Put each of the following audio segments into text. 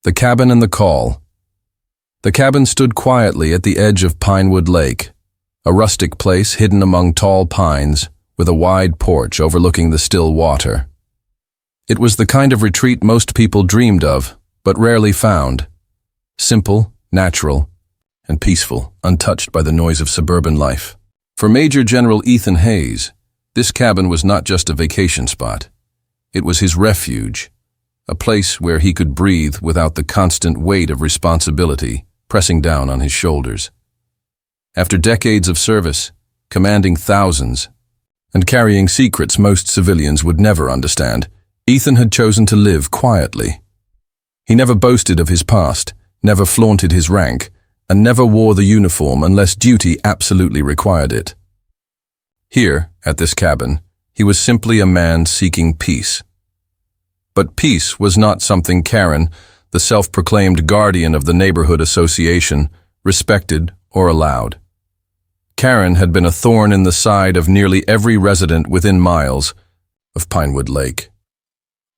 The cabin and the call. The cabin stood quietly at the edge of Pinewood Lake, a rustic place hidden among tall pines with a wide porch overlooking the still water. It was the kind of retreat most people dreamed of, but rarely found. Simple, natural, and peaceful, untouched by the noise of suburban life. For Major General Ethan Hayes, this cabin was not just a vacation spot. It was his refuge, a place where he could breathe without the constant weight of responsibility pressing down on his shoulders. After decades of service, commanding thousands, and carrying secrets most civilians would never understand, Ethan had chosen to live quietly. He never boasted of his past, never flaunted his rank, and never wore the uniform unless duty absolutely required it. Here, at this cabin, he was simply a man seeking peace. But peace was not something Karen, the self-proclaimed guardian of the neighborhood association, respected or allowed. Karen had been a thorn in the side of nearly every resident within miles of Pinewood Lake.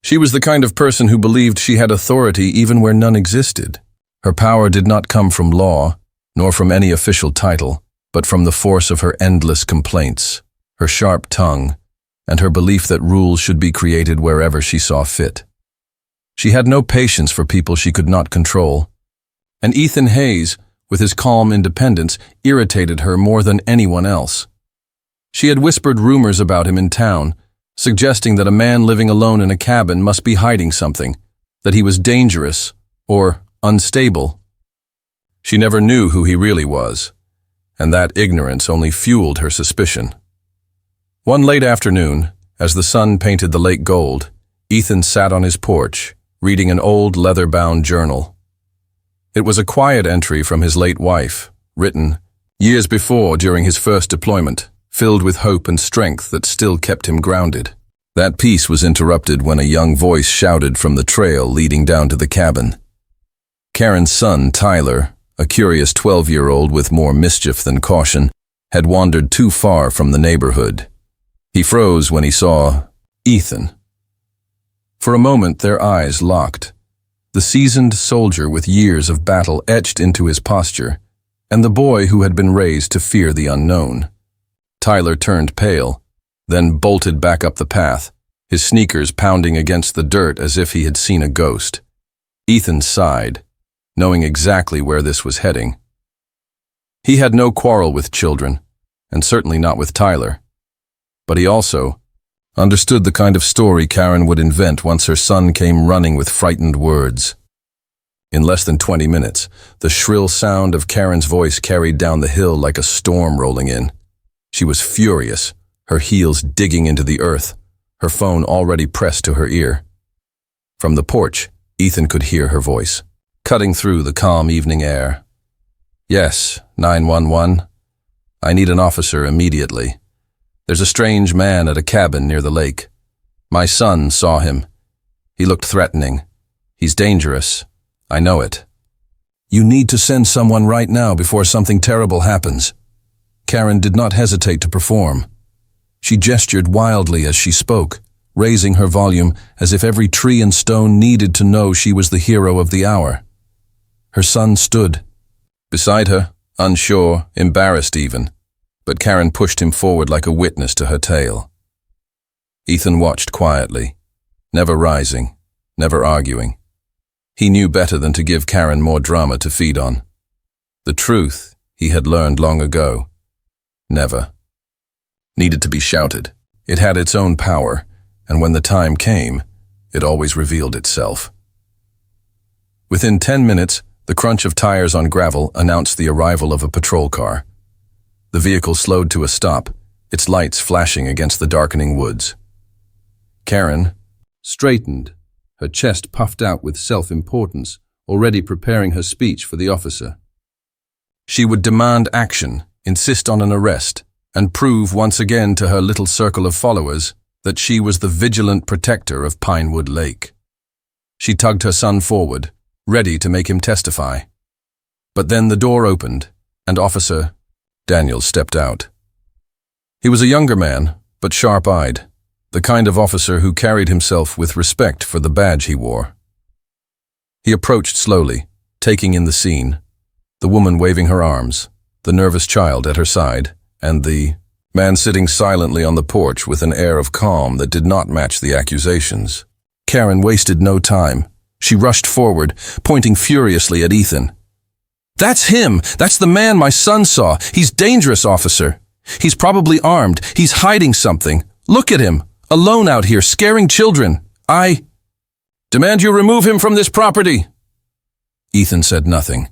She was the kind of person who believed she had authority even where none existed. Her power did not come from law, nor from any official title, but from the force of her endless complaints, her sharp tongue, and her belief that rules should be created wherever she saw fit. She had no patience for people she could not control, and Ethan Hayes, with his calm independence, irritated her more than anyone else. She had whispered rumors about him in town, suggesting that a man living alone in a cabin must be hiding something, that he was dangerous or unstable. She never knew who he really was, and that ignorance only fueled her suspicion. One late afternoon, as the sun painted the lake gold, Ethan sat on his porch, reading an old leather-bound journal. It was a quiet entry from his late wife, written years before during his first deployment, filled with hope and strength that still kept him grounded. That piece was interrupted when a young voice shouted from the trail leading down to the cabin. Karen's son, Tyler, a curious 12-year-old with more mischief than caution, had wandered too far from the neighborhood. He froze when he saw Ethan. For a moment their eyes locked, the seasoned soldier with years of battle etched into his posture, and the boy who had been raised to fear the unknown. Tyler turned pale, then bolted back up the path, his sneakers pounding against the dirt as if he had seen a ghost. Ethan sighed, knowing exactly where this was heading. He had no quarrel with children, and certainly not with Tyler. But he also understood the kind of story Karen would invent once her son came running with frightened words. In less than 20 minutes, the shrill sound of Karen's voice carried down the hill like a storm rolling in. She was furious, her heels digging into the earth, her phone already pressed to her ear. From the porch, Ethan could hear her voice, cutting through the calm evening air. "Yes, 911. I need an officer immediately. There's a strange man at a cabin near the lake. My son saw him. He looked threatening. He's dangerous. I know it. You need to send someone right now before something terrible happens." Karen did not hesitate to perform. She gestured wildly as she spoke, raising her volume as if every tree and stone needed to know she was the hero of the hour. Her son stood beside her, unsure, embarrassed even, but Karen pushed him forward like a witness to her tale. Ethan watched quietly, never rising, never arguing. He knew better than to give Karen more drama to feed on. The truth, he had learned long ago, never needed to be shouted. It had its own power, and when the time came, it always revealed itself. Within 10 minutes, the crunch of tires on gravel announced the arrival of a patrol car. The vehicle slowed to a stop, its lights flashing against the darkening woods. Karen straightened, her chest puffed out with self-importance, already preparing her speech for the officer. She would demand action, insist on an arrest, and prove once again to her little circle of followers that she was the vigilant protector of Pinewood Lake. She tugged her son forward, ready to make him testify. But then the door opened, and Officer Daniel stepped out. He was a younger man, but sharp-eyed, the kind of officer who carried himself with respect for the badge he wore. He approached slowly, taking in the scene. The woman waving her arms, the nervous child at her side, and the man sitting silently on the porch with an air of calm that did not match the accusations. Karen wasted no time. She rushed forward, pointing furiously at Ethan. "That's him! That's the man my son saw! He's dangerous, officer! He's probably armed. He's hiding something. Look at him, alone out here, scaring children. I demand you remove him from this property." Ethan said nothing.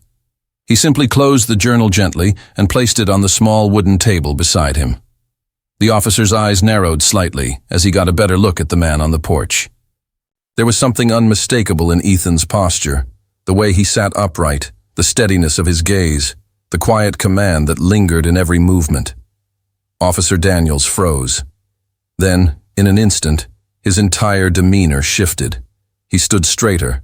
He simply closed the journal gently and placed it on the small wooden table beside him. The officer's eyes narrowed slightly as he got a better look at the man on the porch. There was something unmistakable in Ethan's posture, the way he sat upright, the steadiness of his gaze, the quiet command that lingered in every movement. Officer Daniels froze. Then, in an instant, his entire demeanor shifted. He stood straighter.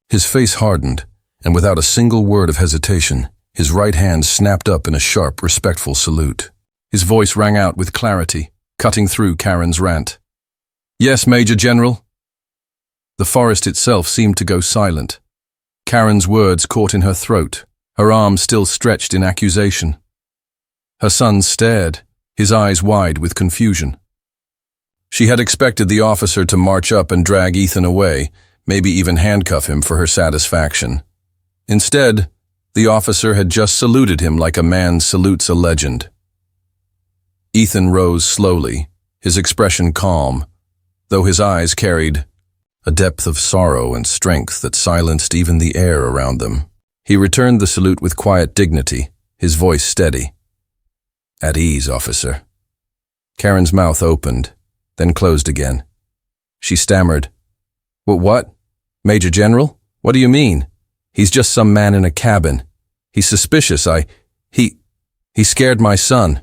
His face hardened, and without a single word of hesitation, his right hand snapped up in a sharp, respectful salute. His voice rang out with clarity, cutting through Karen's rant. "Yes, Major General." The forest itself seemed to go silent. Karen's words caught in her throat, her arms still stretched in accusation. Her son stared, his eyes wide with confusion. She had expected the officer to march up and drag Ethan away, maybe even handcuff him for her satisfaction. Instead, the officer had just saluted him like a man salutes a legend. Ethan rose slowly, his expression calm, though his eyes carried a depth of sorrow and strength that silenced even the air around them. He returned the salute with quiet dignity, his voice steady. "At ease, officer." Karen's mouth opened, then closed again. She stammered, What? Major General? What do you mean? He's just some man in a cabin. He's suspicious. He scared my son."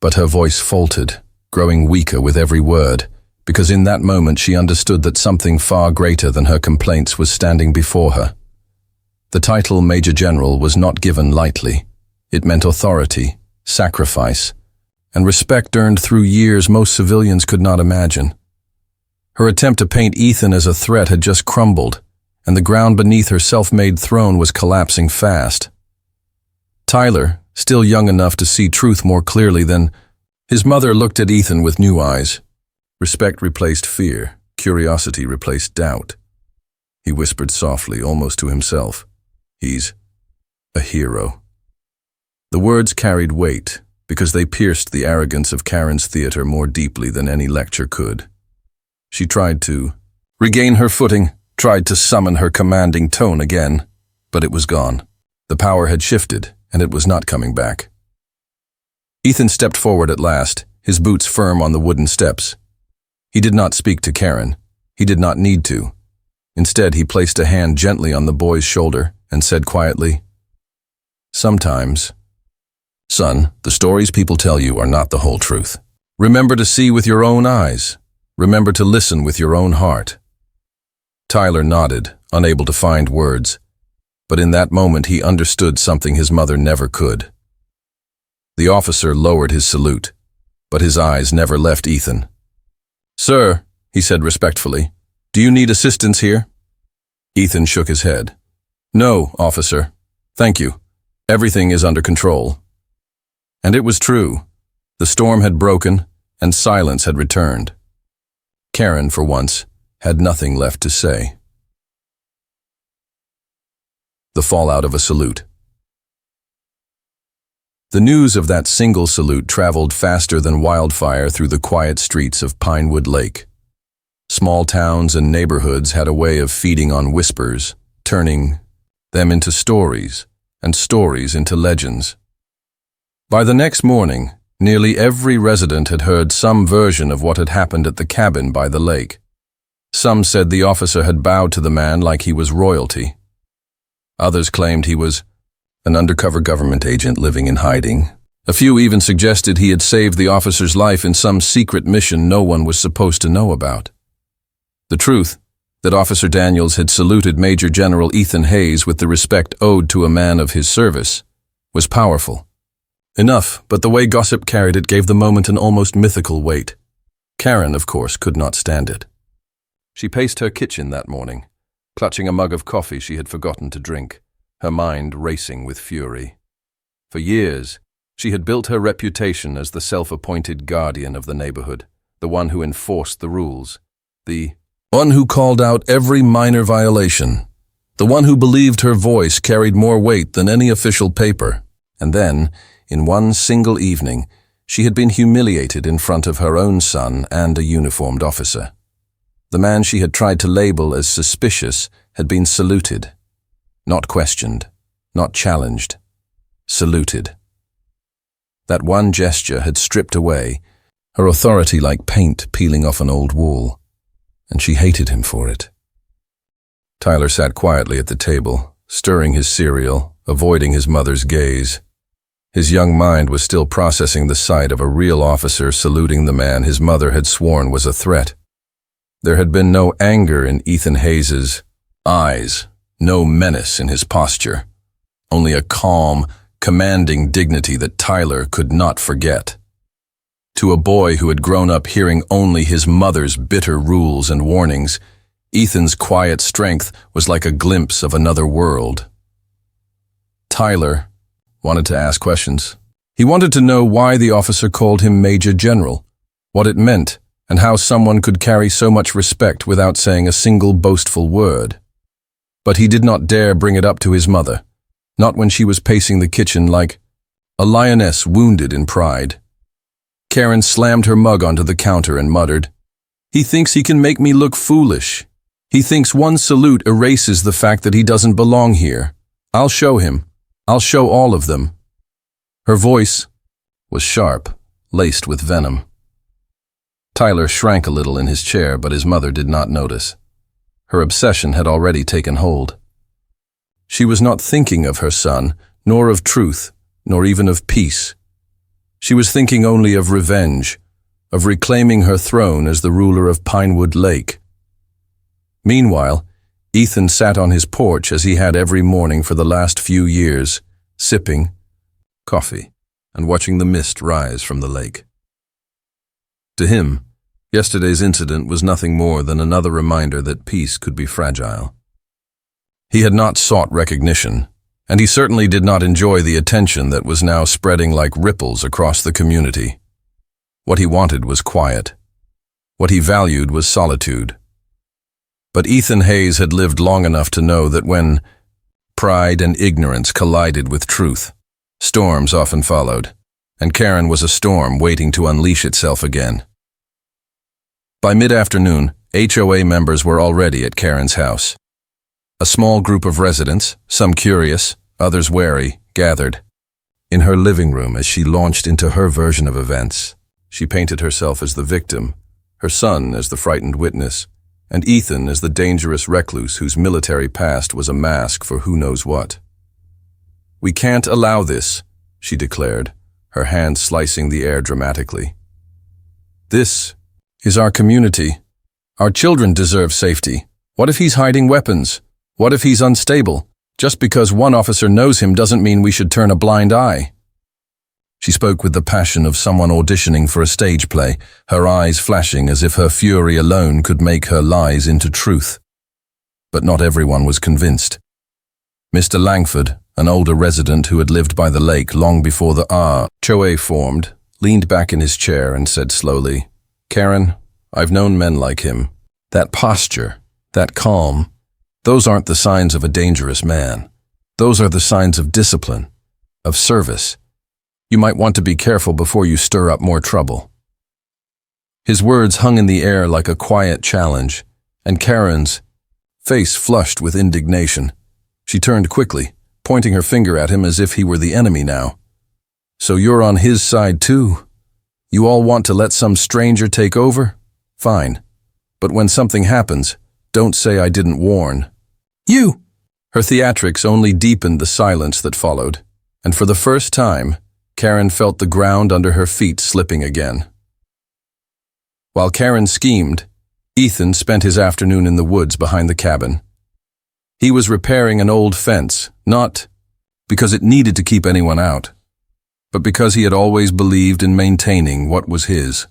But her voice faltered, growing weaker with every word, because in that moment she understood that something far greater than her complaints was standing before her. The title Major General was not given lightly. It meant authority, sacrifice, and respect earned through years most civilians could not imagine. Her attempt to paint Ethan as a threat had just crumbled, and the ground beneath her self-made throne was collapsing fast. Tyler, still young enough to see truth more clearly than his mother, looked at Ethan with new eyes. Respect replaced fear, curiosity replaced doubt. He whispered softly, almost to himself, "He's a hero." The words carried weight, because they pierced the arrogance of Karen's theater more deeply than any lecture could. She tried to regain her footing, tried to summon her commanding tone again, but it was gone. The power had shifted, and it was not coming back. Ethan stepped forward at last, his boots firm on the wooden steps. He did not speak to Karen. He did not need to. Instead, he placed a hand gently on the boy's shoulder and said quietly, "Sometimes, son, the stories people tell you are not the whole truth. Remember to see with your own eyes. Remember to listen with your own heart." Tyler nodded, unable to find words, but in that moment he understood something his mother never could. The officer lowered his salute, but his eyes never left Ethan. "Sir," he said respectfully, "do you need assistance here?" Ethan shook his head. "No, officer. Thank you. Everything is under control." And it was true. The storm had broken, and silence had returned. Karen, for once, had nothing left to say. The fallout of a salute. The news of that single salute traveled faster than wildfire through the quiet streets of Pinewood Lake. Small towns and neighborhoods had a way of feeding on whispers, turning them into stories, and stories into legends. By the next morning, nearly every resident had heard some version of what had happened at the cabin by the lake. Some said the officer had bowed to the man like he was royalty. Others claimed he was an undercover government agent living in hiding. A few even suggested he had saved the officer's life in some secret mission no one was supposed to know about. The truth, that Officer Daniels had saluted Major General Ethan Hayes with the respect owed to a man of his service, was powerful. Enough, but the way gossip carried it gave the moment an almost mythical weight. Karen, of course, could not stand it. She paced her kitchen that morning, clutching a mug of coffee she had forgotten to drink, her mind racing with fury. For years, she had built her reputation as the self-appointed guardian of the neighborhood, the one who enforced the rules, the one who called out every minor violation, the one who believed her voice carried more weight than any official paper. And then, in one single evening, she had been humiliated in front of her own son and a uniformed officer. The man she had tried to label as suspicious had been saluted. Not questioned, not challenged. Saluted. That one gesture had stripped away her authority like paint peeling off an old wall, and she hated him for it. Tyler sat quietly at the table, stirring his cereal, avoiding his mother's gaze. His young mind was still processing the sight of a real officer saluting the man his mother had sworn was a threat. There had been no anger in Ethan Hayes's eyes, no menace in his posture, only a calm, commanding dignity that Tyler could not forget. To a boy who had grown up hearing only his mother's bitter rules and warnings, Ethan's quiet strength was like a glimpse of another world. Tyler wanted to ask questions. He wanted to know why the officer called him Major General, what it meant, and how someone could carry so much respect without saying a single boastful word. But he did not dare bring it up to his mother, not when she was pacing the kitchen like a lioness wounded in pride. Karen slammed her mug onto the counter and muttered, "He thinks he can make me look foolish. He thinks one salute erases the fact that he doesn't belong here. I'll show him. I'll show all of them." Her voice was sharp, laced with venom. Tyler shrank a little in his chair, but his mother did not notice. Her obsession had already taken hold. She was not thinking of her son, nor of truth, nor even of peace. She was thinking only of revenge, of reclaiming her throne as the ruler of Pinewood Lake. Meanwhile, Ethan sat on his porch as he had every morning for the last few years, sipping coffee and watching the mist rise from the lake. To him, yesterday's incident was nothing more than another reminder that peace could be fragile. He had not sought recognition, and he certainly did not enjoy the attention that was now spreading like ripples across the community. What he wanted was quiet. What he valued was solitude. But Ethan Hayes had lived long enough to know that when pride and ignorance collided with truth, storms often followed, and Karen was a storm waiting to unleash itself again. By mid-afternoon, HOA members were already at Karen's house. A small group of residents, some curious, others wary, gathered. In her living room as she launched into her version of events, she painted herself as the victim, her son as the frightened witness, and Ethan as the dangerous recluse whose military past was a mask for who knows what. "We can't allow this," she declared, her hand slicing the air dramatically. "This is our community. Our children deserve safety. What if he's hiding weapons? What if he's unstable? Just because one officer knows him doesn't mean we should turn a blind eye." She spoke with the passion of someone auditioning for a stage play, her eyes flashing as if her fury alone could make her lies into truth. But not everyone was convinced. Mr. Langford, an older resident who had lived by the lake long before the HOA formed, leaned back in his chair and said slowly, "Karen, I've known men like him. That posture, that calm, those aren't the signs of a dangerous man. Those are the signs of discipline, of service. You might want to be careful before you stir up more trouble." His words hung in the air like a quiet challenge, and Karen's face flushed with indignation. She turned quickly, pointing her finger at him as if he were the enemy now. "So you're on his side too? You all want to let some stranger take over? Fine. But when something happens, don't say I didn't warn." "You!" Her theatrics only deepened the silence that followed, and for the first time, Karen felt the ground under her feet slipping again. While Karen schemed, Ethan spent his afternoon in the woods behind the cabin. He was repairing an old fence, not because it needed to keep anyone out, but because he had always believed in maintaining what was his.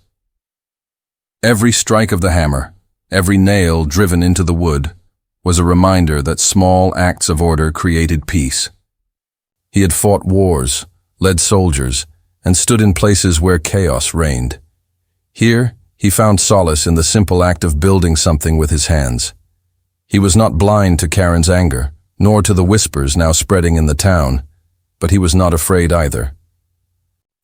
Every strike of the hammer, every nail driven into the wood, was a reminder that small acts of order created peace. He had fought wars, led soldiers, and stood in places where chaos reigned. Here, he found solace in the simple act of building something with his hands. He was not blind to Karen's anger, nor to the whispers now spreading in the town, but he was not afraid either.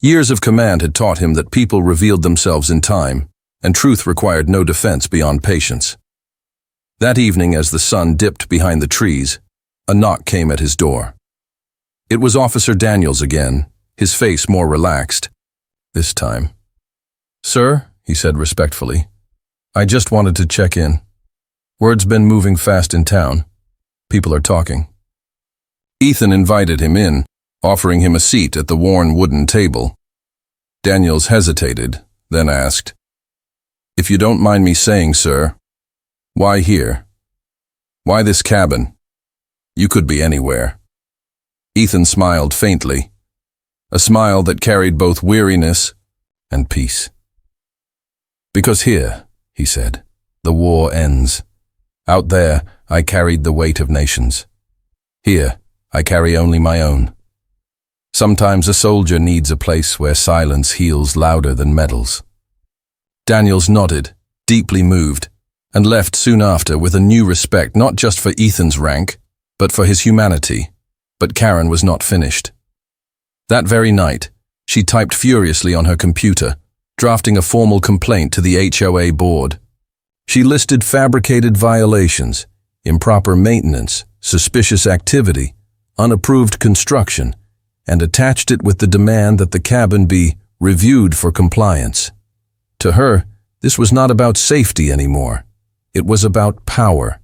Years of command had taught him that people revealed themselves in time, and truth required no defense beyond patience. That evening, as the sun dipped behind the trees, a knock came at his door. It was Officer Daniels again, his face more relaxed, this time. "Sir," he said respectfully, "I just wanted to check in. Word's been moving fast in town. People are talking." Ethan invited him in, offering him a seat at the worn wooden table. Daniels hesitated, then asked, "If you don't mind me saying, sir, why here? Why this cabin? You could be anywhere." Ethan smiled faintly, a smile that carried both weariness and peace. "Because here," he said, "the war ends. Out there, I carried the weight of nations. Here, I carry only my own. Sometimes a soldier needs a place where silence heals louder than medals." Daniels nodded, deeply moved, and left soon after with a new respect not just for Ethan's rank, but for his humanity. But Karen was not finished. That very night, she typed furiously on her computer, drafting a formal complaint to the HOA board. She listed fabricated violations, improper maintenance, suspicious activity, unapproved construction, and attached it with the demand that the cabin be reviewed for compliance. To her, this was not about safety anymore. It was about power.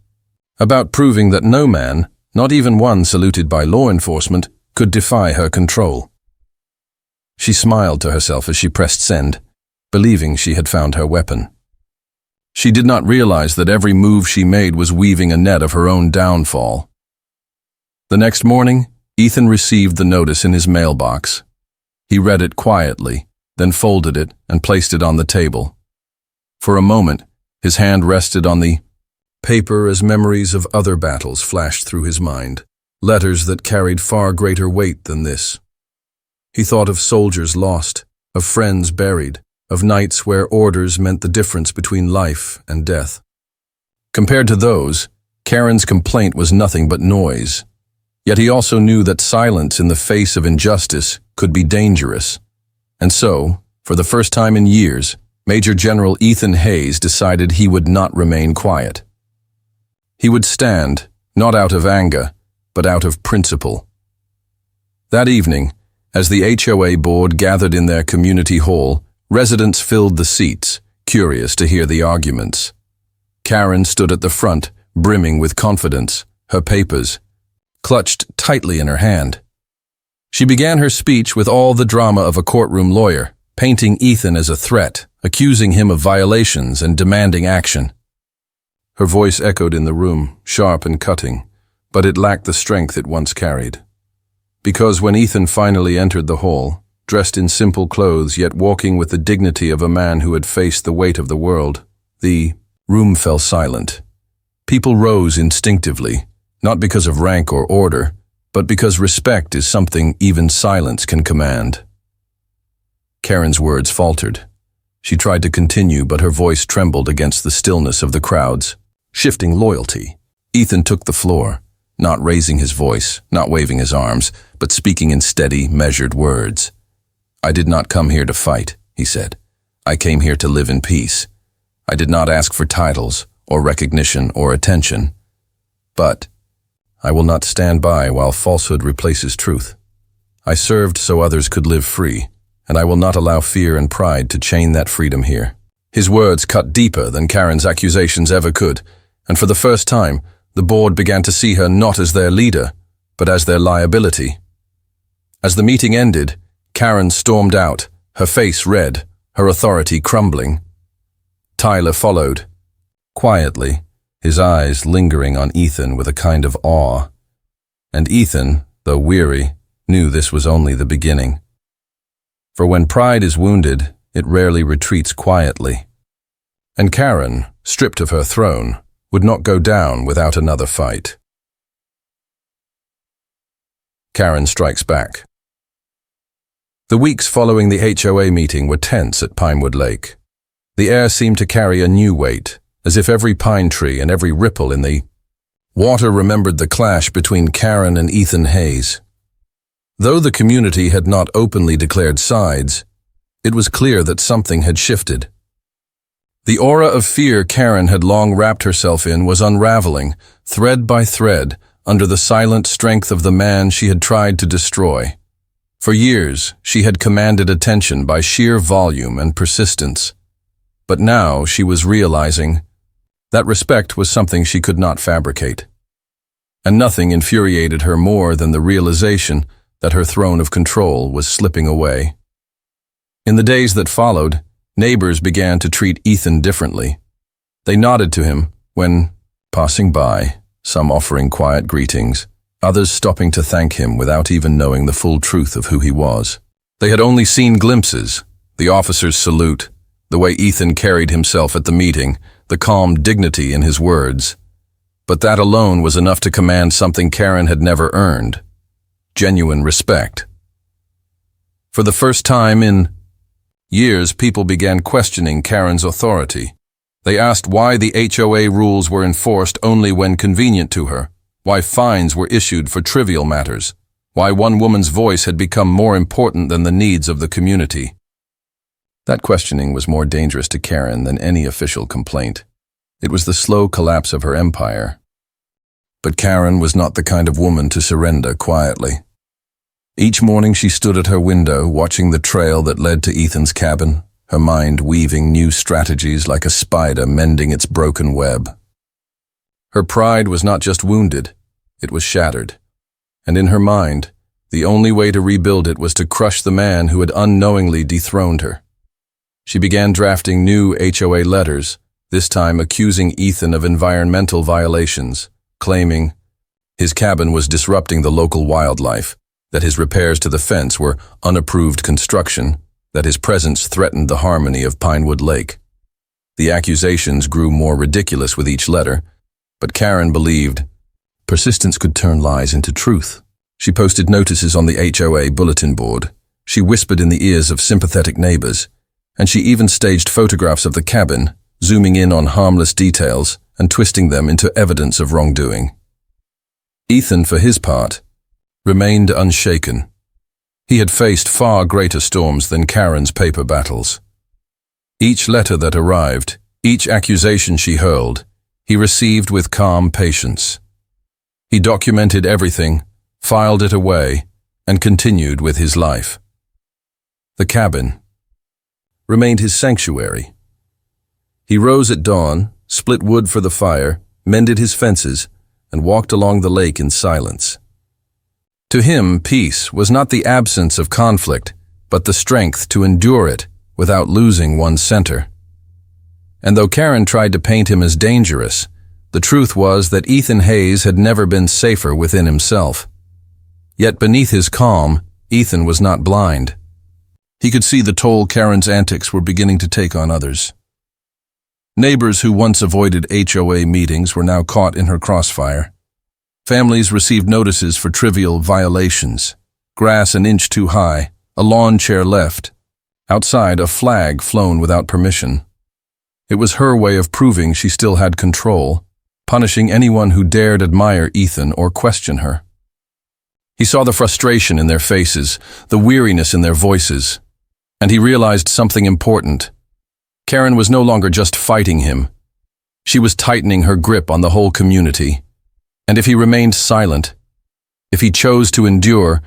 About proving that no man, not even one saluted by law enforcement, could defy her control. She smiled to herself as she pressed send, believing she had found her weapon. She did not realize that every move she made was weaving a net of her own downfall. The next morning, Ethan received the notice in his mailbox. He read it quietly, then folded it and placed it on the table. For a moment, his hand rested on the paper as memories of other battles flashed through his mind, letters that carried far greater weight than this. He thought of soldiers lost, of friends buried, of nights where orders meant the difference between life and death. Compared to those, Karen's complaint was nothing but noise. Yet he also knew that silence in the face of injustice could be dangerous. And so, for the first time in years, Major General Ethan Hayes decided he would not remain quiet. He would stand, not out of anger, but out of principle. That evening, as the HOA board gathered in their community hall, residents filled the seats, curious to hear the arguments. Karen stood at the front, brimming with confidence, her papers clutched tightly in her hand. She began her speech with all the drama of a courtroom lawyer, painting Ethan as a threat, accusing him of violations and demanding action. Her voice echoed in the room, sharp and cutting, but it lacked the strength it once carried. Because when Ethan finally entered the hall, dressed in simple clothes yet walking with the dignity of a man who had faced the weight of the world, the room fell silent. People rose instinctively, not because of rank or order, but because respect is something even silence can command. Karen's words faltered. She tried to continue, but her voice trembled against the stillness of the crowds. Shifting loyalty, Ethan took the floor, not raising his voice, not waving his arms, but speaking in steady, measured words. "I did not come here to fight," he said. "I came here to live in peace. I did not ask for titles, or recognition, or attention. But I will not stand by while falsehood replaces truth. I served so others could live free, and I will not allow fear and pride to chain that freedom here." His words cut deeper than Karen's accusations ever could, and for the first time, the board began to see her not as their leader, but as their liability. As the meeting ended, Karen stormed out, her face red, her authority crumbling. Tyler followed, quietly, his eyes lingering on Ethan with a kind of awe. And Ethan, though weary, knew this was only the beginning. For when pride is wounded, it rarely retreats quietly. And Karen, stripped of her throne, would not go down without another fight. Karen strikes back. The weeks following the HOA meeting were tense at Pinewood Lake. The air seemed to carry a new weight, as if every pine tree and every ripple in the water remembered the clash between Karen and Ethan Hayes. Though the community had not openly declared sides, it was clear that something had shifted. The aura of fear Karen had long wrapped herself in was unraveling, thread by thread, under the silent strength of the man she had tried to destroy. For years, she had commanded attention by sheer volume and persistence. But now she was realizing that respect was something she could not fabricate. And nothing infuriated her more than the realization that her throne of control was slipping away. In the days that followed, neighbors began to treat Ethan differently. They nodded to him when passing by, some offering quiet greetings, others stopping to thank him without even knowing the full truth of who he was. They had only seen glimpses, the officer's salute, the way Ethan carried himself at the meeting, the calm dignity in his words. But that alone was enough to command something Karen had never earned: genuine respect. For the first time in years, people began questioning Karen's authority. They asked why the HOA rules were enforced only when convenient to her, why fines were issued for trivial matters, why one woman's voice had become more important than the needs of the community. That questioning was more dangerous to Karen than any official complaint. It was the slow collapse of her empire. But Karen was not the kind of woman to surrender quietly. Each morning she stood at her window, watching the trail that led to Ethan's cabin, her mind weaving new strategies like a spider mending its broken web. Her pride was not just wounded, it was shattered. And in her mind, the only way to rebuild it was to crush the man who had unknowingly dethroned her. She began drafting new HOA letters, this time accusing Ethan of environmental violations, claiming his cabin was disrupting the local wildlife, that his repairs to the fence were unapproved construction, that his presence threatened the harmony of Pinewood Lake. The accusations grew more ridiculous with each letter, but Karen believed persistence could turn lies into truth. She posted notices on the HOA bulletin board. She whispered in the ears of sympathetic neighbors, and she even staged photographs of the cabin, zooming in on harmless details and twisting them into evidence of wrongdoing. Ethan, for his part, remained unshaken. He had faced far greater storms than Karen's paper battles. Each letter that arrived, each accusation she hurled, he received with calm patience. He documented everything, filed it away, and continued with his life. The cabin remained his sanctuary. He rose at dawn, split wood for the fire, mended his fences, and walked along the lake in silence. To him, peace was not the absence of conflict, but the strength to endure it without losing one's center. And though Karen tried to paint him as dangerous, the truth was that Ethan Hayes had never been safer within himself. Yet beneath his calm, Ethan was not blind. He could see the toll Karen's antics were beginning to take on others. Neighbors who once avoided HOA meetings were now caught in her crossfire. Families received notices for trivial violations: grass an inch too high, a lawn chair left, outside a flag flown without permission. It was her way of proving she still had control, punishing anyone who dared admire Ethan or question her. He saw the frustration in their faces, the weariness in their voices, and he realized something important. Karen was no longer just fighting him. She was tightening her grip on the whole community. And if he remained silent, if he chose to endure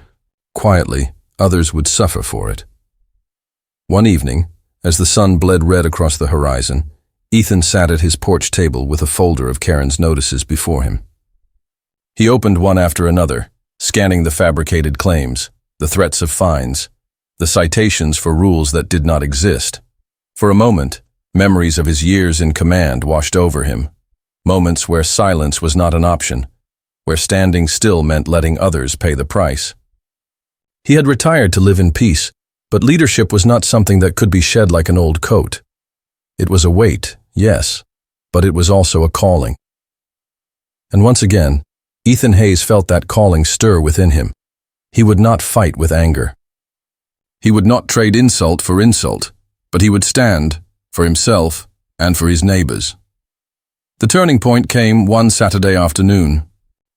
quietly, others would suffer for it. One evening, as the sun bled red across the horizon, Ethan sat at his porch table with a folder of Karen's notices before him. He opened one after another, scanning the fabricated claims, the threats of fines, the citations for rules that did not exist. For a moment, memories of his years in command washed over him, moments where silence was not an option, where standing still meant letting others pay the price. He had retired to live in peace, but leadership was not something that could be shed like an old coat. It was a weight, yes, but it was also a calling. And once again, Ethan Hayes felt that calling stir within him. He would not fight with anger. He would not trade insult for insult, but he would stand for himself and for his neighbors. The turning point came one Saturday afternoon.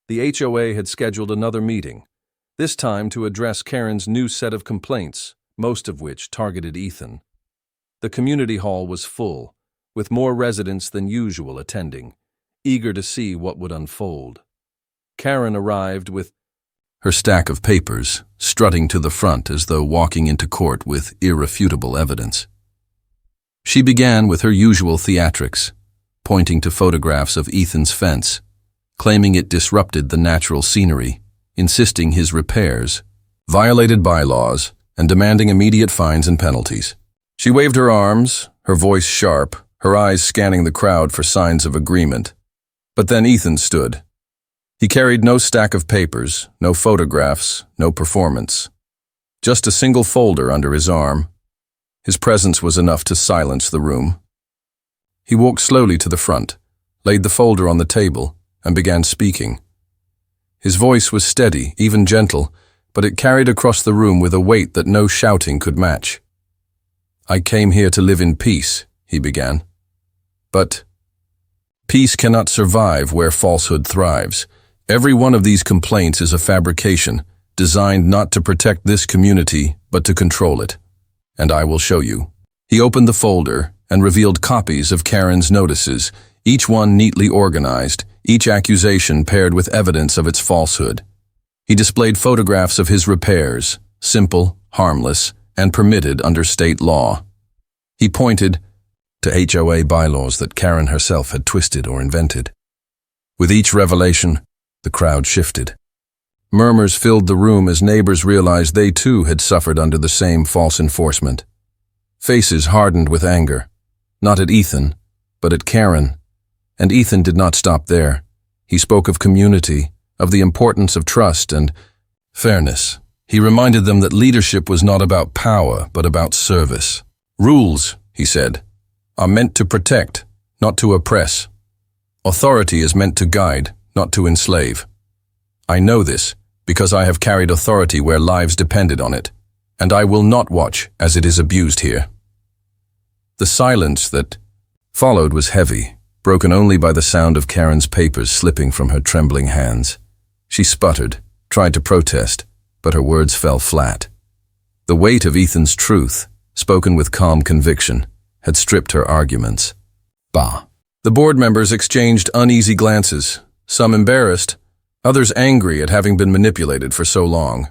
The HOA had scheduled another meeting, this time to address Karen's new set of complaints, most of which targeted Ethan. The community hall was full, with more residents than usual attending, eager to see what would unfold. Karen arrived with her stack of papers, strutting to the front as though walking into court with irrefutable evidence. She began with her usual theatrics, pointing to photographs of Ethan's fence, claiming it disrupted the natural scenery, insisting his repairs violated bylaws, and demanding immediate fines and penalties. She waved her arms, her voice sharp, her eyes scanning the crowd for signs of agreement. But then Ethan stood. He carried no stack of papers, no photographs, no performance. Just a single folder under his arm. His presence was enough to silence the room. He walked slowly to the front, laid the folder on the table, and began speaking. His voice was steady, even gentle, but it carried across the room with a weight that no shouting could match. "I came here to live in peace," he began. "But peace cannot survive where falsehood thrives. Every one of these complaints is a fabrication, designed not to protect this community, but to control it. And I will show you." He opened the folder and revealed copies of Karen's notices, each one neatly organized, each accusation paired with evidence of its falsehood. He displayed photographs of his repairs, simple, harmless, and permitted under state law. He pointed to HOA bylaws that Karen herself had twisted or invented. With each revelation, the crowd shifted. Murmurs filled the room as neighbors realized they too had suffered under the same false enforcement. Faces hardened with anger, not at Ethan, but at Karen. And Ethan did not stop there. He spoke of community, of the importance of trust and fairness. He reminded them that leadership was not about power, but about service. "Rules," he said, "are meant to protect, not to oppress. Authority is meant to guide, not to enslave. I know this because I have carried authority where lives depended on it, and I will not watch as it is abused here." The silence that followed was heavy, broken only by the sound of Karen's papers slipping from her trembling hands. She sputtered, tried to protest, but her words fell flat. The weight of Ethan's truth, spoken with calm conviction, had stripped her arguments. Bah. The board members exchanged uneasy glances, some embarrassed, others angry at having been manipulated for so long.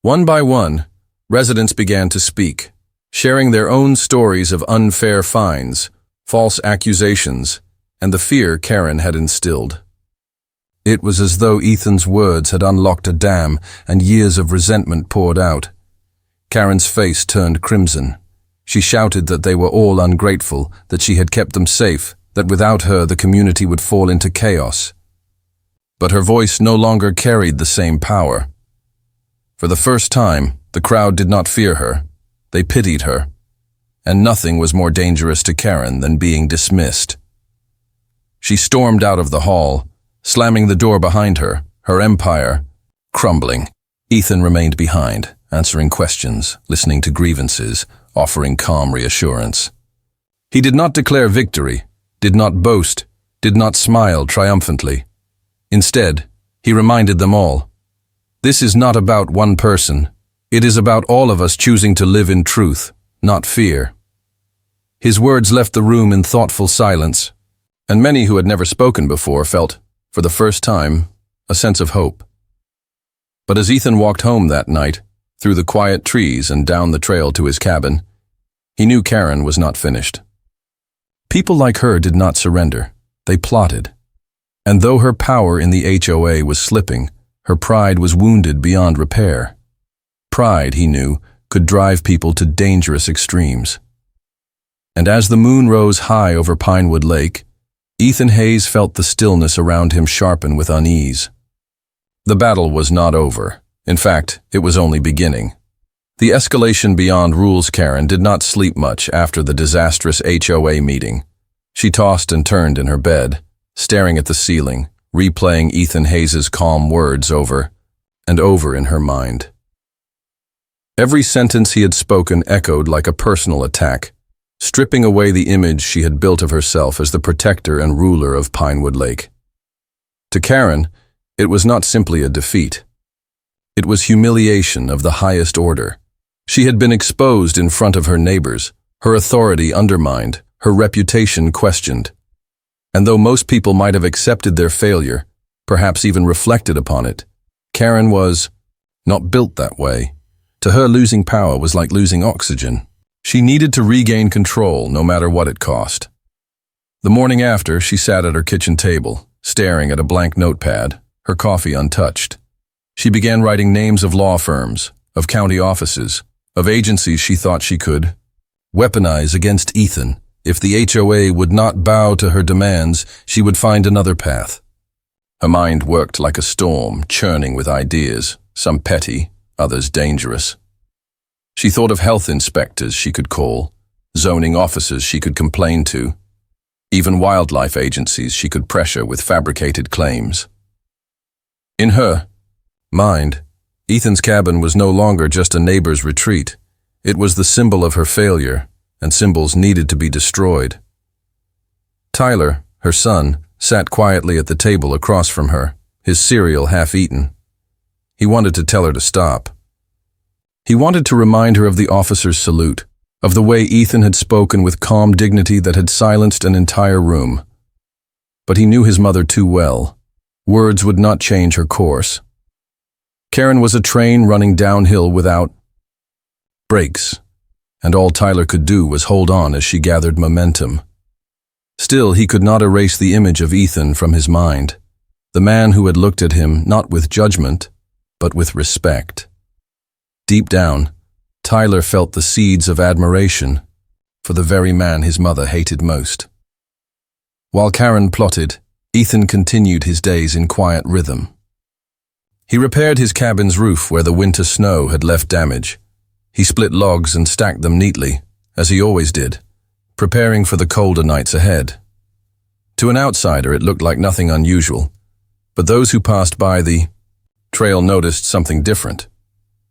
One by one, residents began to speak, sharing their own stories of unfair fines, false accusations, and the fear Karen had instilled. It was as though Ethan's words had unlocked a dam and years of resentment poured out. Karen's face turned crimson. She shouted that they were all ungrateful, that she had kept them safe, that without her the community would fall into chaos. But her voice no longer carried the same power. For the first time, the crowd did not fear her. They pitied her. And nothing was more dangerous to Karen than being dismissed. She stormed out of the hall, slamming the door behind her, her empire crumbling. Ethan remained behind, answering questions, listening to grievances, offering calm reassurance. He did not declare victory, did not boast, did not smile triumphantly. Instead, he reminded them all, "This is not about one person. It is about all of us choosing to live in truth, not fear." His words left the room in thoughtful silence, and many who had never spoken before felt, for the first time, a sense of hope. But as Ethan walked home that night, through the quiet trees and down the trail to his cabin, he knew Karen was not finished. People like her did not surrender. They plotted. And though her power in the HOA was slipping, her pride was wounded beyond repair. Pride, he knew, could drive people to dangerous extremes. And as the moon rose high over Pinewood Lake, Ethan Hayes felt the stillness around him sharpen with unease. The battle was not over. In fact, it was only beginning. The escalation beyond rules. Karen did not sleep much after the disastrous HOA meeting. She tossed and turned in her bed, staring at the ceiling, replaying Ethan Hayes' calm words over and over in her mind. Every sentence he had spoken echoed like a personal attack, stripping away the image she had built of herself as the protector and ruler of Pinewood Lake. To Karen, it was not simply a defeat. It was humiliation of the highest order. She had been exposed in front of her neighbors, her authority undermined, her reputation questioned. And though most people might have accepted their failure, perhaps even reflected upon it, Karen was not built that way. To her, losing power was like losing oxygen. She needed to regain control, no matter what it cost. The morning after, she sat at her kitchen table, staring at a blank notepad, her coffee untouched. She began writing names of law firms, of county offices, of agencies she thought she could weaponize against Ethan. If the HOA would not bow to her demands, she would find another path. Her mind worked like a storm, churning with ideas, some petty, others dangerous. She thought of health inspectors she could call, zoning officers she could complain to, even wildlife agencies she could pressure with fabricated claims. In her mind, Ethan's cabin was no longer just a neighbor's retreat. It was the symbol of her failure, and symbols needed to be destroyed. Tyler, her son, sat quietly at the table across from her, his cereal half-eaten. He wanted to tell her to stop. He wanted to remind her of the officer's salute, of the way Ethan had spoken with calm dignity that had silenced an entire room. But he knew his mother too well. Words would not change her course. Karen was a train running downhill without brakes, and all Tyler could do was hold on as she gathered momentum. Still, he could not erase the image of Ethan from his mind, the man who had looked at him not with judgment, but with respect. Deep down, Tyler felt the seeds of admiration for the very man his mother hated most. While Karen plotted, Ethan continued his days in quiet rhythm. He repaired his cabin's roof where the winter snow had left damage. He split logs and stacked them neatly, as he always did, preparing for the colder nights ahead. To an outsider, it looked like nothing unusual, but those who passed by the trail noticed something different.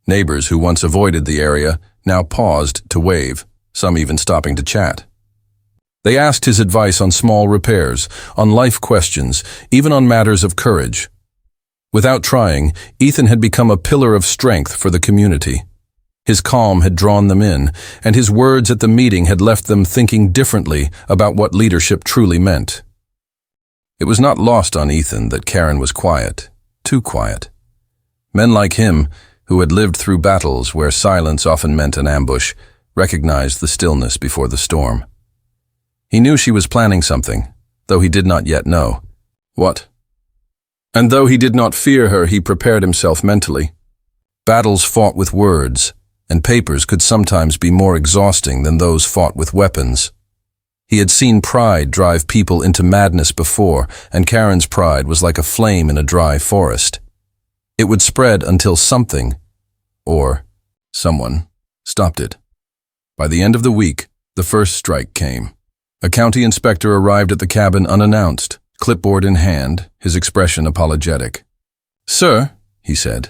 Neighbors who once avoided the area now paused to wave, some even stopping to chat. They asked his advice on small repairs, on life questions, even on matters of courage. Without trying, Ethan had become a pillar of strength for the community. His calm had drawn them in, and his words at the meeting had left them thinking differently about what leadership truly meant. It was not lost on Ethan that Karen was quiet, too quiet. Men like him, who had lived through battles where silence often meant an ambush, recognized the stillness before the storm. He knew she was planning something, though he did not yet know what. And though he did not fear her, he prepared himself mentally. Battles fought with words, and papers could sometimes be more exhausting than those fought with weapons. He had seen pride drive people into madness before, and Karen's pride was like a flame in a dry forest. It would spread until something, or someone, stopped it. By the end of the week, the first strike came. A county inspector arrived at the cabin unannounced, clipboard in hand, his expression apologetic. "Sir," he said,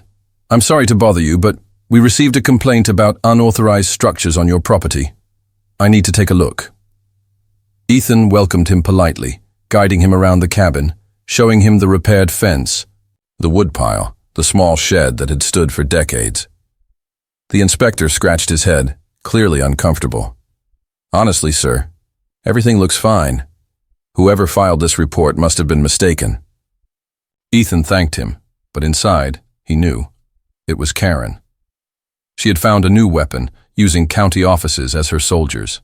"I'm sorry to bother you, but we received a complaint about unauthorized structures on your property. I need to take a look." Ethan welcomed him politely, guiding him around the cabin, showing him the repaired fence, the woodpile, the small shed that had stood for decades. The inspector scratched his head, clearly uncomfortable. "Honestly, sir, everything looks fine. Whoever filed this report must have been mistaken." Ethan thanked him, but inside, he knew, it was Karen. She had found a new weapon, using county offices as her soldiers.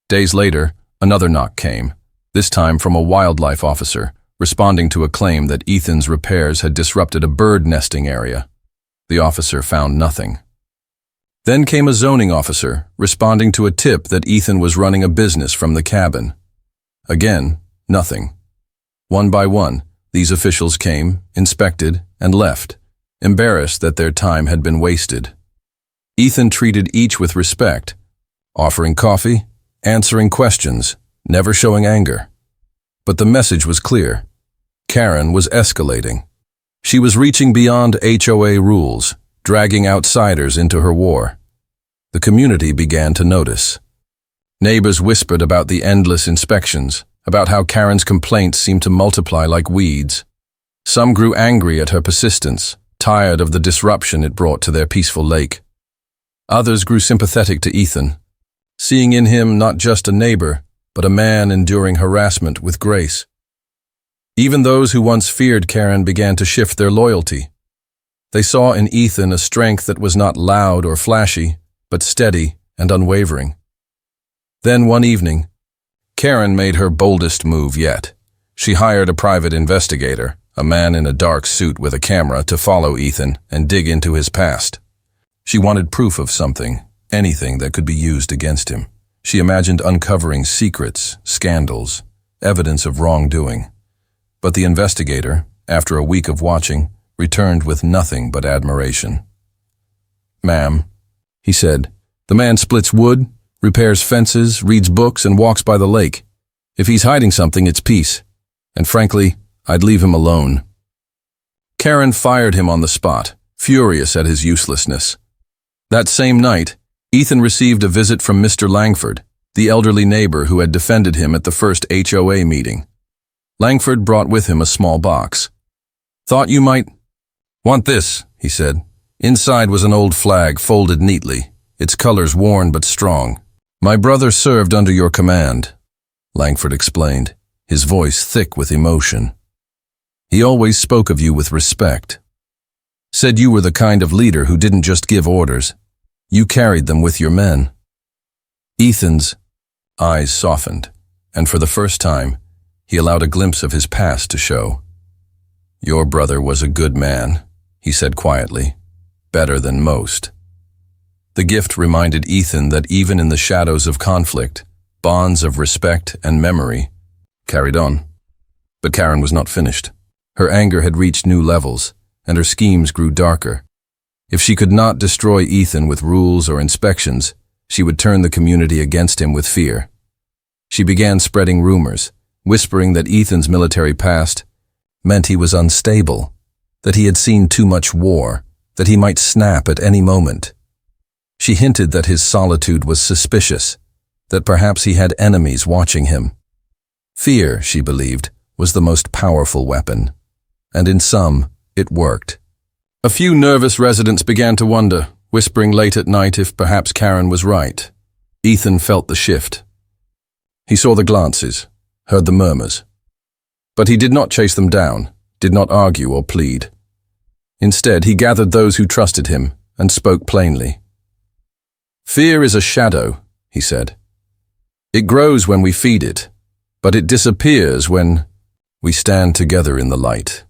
Days later, another knock came, this time from a wildlife officer, responding to a claim that Ethan's repairs had disrupted a bird nesting area. The officer found nothing. Then came a zoning officer, responding to a tip that Ethan was running a business from the cabin. Again, nothing. One by one, these officials came, inspected, and left, embarrassed that their time had been wasted. Ethan treated each with respect, offering coffee, answering questions, never showing anger. But the message was clear. Karen was escalating. She was reaching beyond HOA rules, dragging outsiders into her war. The community began to notice. Neighbors whispered about the endless inspections, about how Karen's complaints seemed to multiply like weeds. Some grew angry at her persistence, tired of the disruption it brought to their peaceful lake. Others grew sympathetic to Ethan, seeing in him not just a neighbor, but a man enduring harassment with grace. Even those who once feared Karen began to shift their loyalty. They saw in Ethan a strength that was not loud or flashy, but steady and unwavering. Then one evening, Karen made her boldest move yet. She hired a private investigator, a man in a dark suit with a camera, to follow Ethan and dig into his past. She wanted proof of something, anything that could be used against him. She imagined uncovering secrets, scandals, evidence of wrongdoing. But the investigator, after a week of watching, returned with nothing but admiration. "Ma'am," he said, "the man splits wood, repairs fences, reads books, and walks by the lake. If he's hiding something, it's peace. And frankly, I'd leave him alone." Karen fired him on the spot, furious at his uselessness. That same night, Ethan received a visit from Mr. Langford, the elderly neighbor who had defended him at the first HOA meeting. Langford brought with him a small box. "Thought you might want this," he said. Inside was an old flag folded neatly, its colors worn but strong. "My brother served under your command," Langford explained, his voice thick with emotion. "He always spoke of you with respect. Said you were the kind of leader who didn't just give orders. You carried them with your men." Ethan's eyes softened, and for the first time, he allowed a glimpse of his past to show. "Your brother was a good man," he said quietly. "Better than most." The gift reminded Ethan that even in the shadows of conflict, bonds of respect and memory carried on. But Karen was not finished. Her anger had reached new levels, and her schemes grew darker. If she could not destroy Ethan with rules or inspections, she would turn the community against him with fear. She began spreading rumors, whispering that Ethan's military past meant he was unstable, that he had seen too much war, that he might snap at any moment. She hinted that his solitude was suspicious, that perhaps he had enemies watching him. Fear, she believed, was the most powerful weapon, and in some, it worked. A few nervous residents began to wonder, whispering late at night if perhaps Karen was right. Ethan felt the shift. He saw the glances, heard the murmurs. But he did not chase them down, did not argue or plead. Instead, he gathered those who trusted him and spoke plainly. "Fear is a shadow," he said. "It grows when we feed it, but it disappears when we stand together in the light."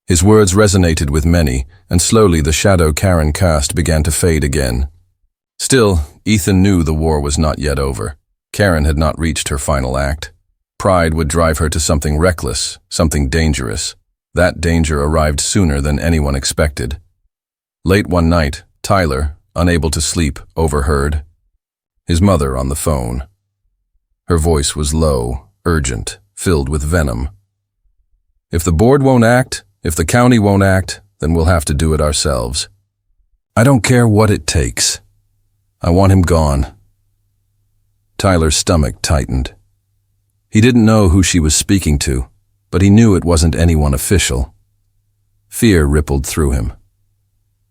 His words resonated with many, and slowly the shadow Karen cast began to fade again. Still, Ethan knew the war was not yet over. Karen had not reached her final act. Pride would drive her to something reckless, something dangerous. That danger arrived sooner than anyone expected. Late one night, Tyler, unable to sleep, overheard his mother on the phone. Her voice was low, urgent, filled with venom. "If the board won't act, if the county won't act, then we'll have to do it ourselves. I don't care what it takes. I want him gone." Tyler's stomach tightened. He didn't know who she was speaking to, but he knew it wasn't anyone official. Fear rippled through him.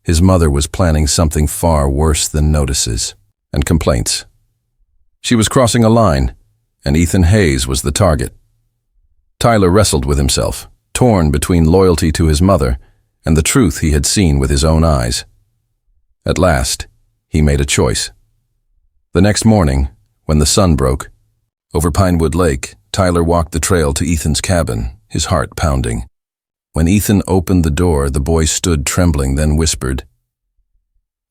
His mother was planning something far worse than notices and complaints. She was crossing a line, and Ethan Hayes was the target. Tyler wrestled with himself, torn between loyalty to his mother and the truth he had seen with his own eyes. At last, he made a choice. The next morning, when the sun broke, over Pinewood Lake, Tyler walked the trail to Ethan's cabin, his heart pounding. When Ethan opened the door, the boy stood trembling, then whispered,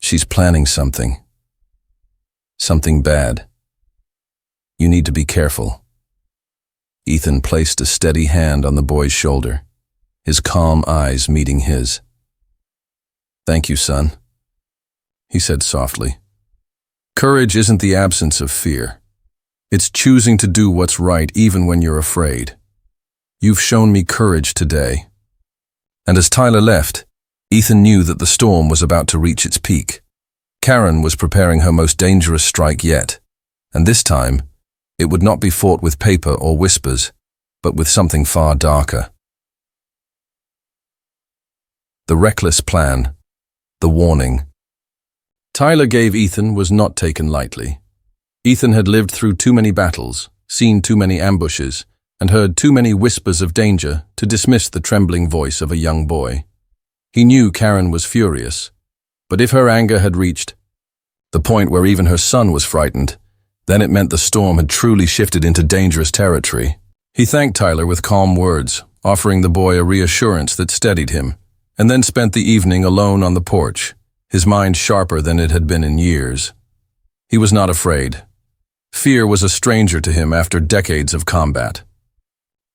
"She's planning something. Something bad. You need to be careful." Ethan placed a steady hand on the boy's shoulder, his calm eyes meeting his. "Thank you, son," he said softly. "Courage isn't the absence of fear. It's choosing to do what's right even when you're afraid." You've shown me courage today." And as Tyler left, Ethan knew that the storm was about to reach its peak. Karen was preparing her most dangerous strike yet, and this time, it would not be fought with paper or whispers, but with something far darker. The reckless plan. The warning. Tyler gave Ethan was not taken lightly. Ethan had lived through too many battles, seen too many ambushes, and heard too many whispers of danger to dismiss the trembling voice of a young boy. He knew Karen was furious, but if her anger had reached the point where even her son was frightened, then it meant the storm had truly shifted into dangerous territory. He thanked Tyler with calm words, offering the boy a reassurance that steadied him, and then spent the evening alone on the porch, his mind sharper than it had been in years. He was not afraid. Fear was a stranger to him after decades of combat.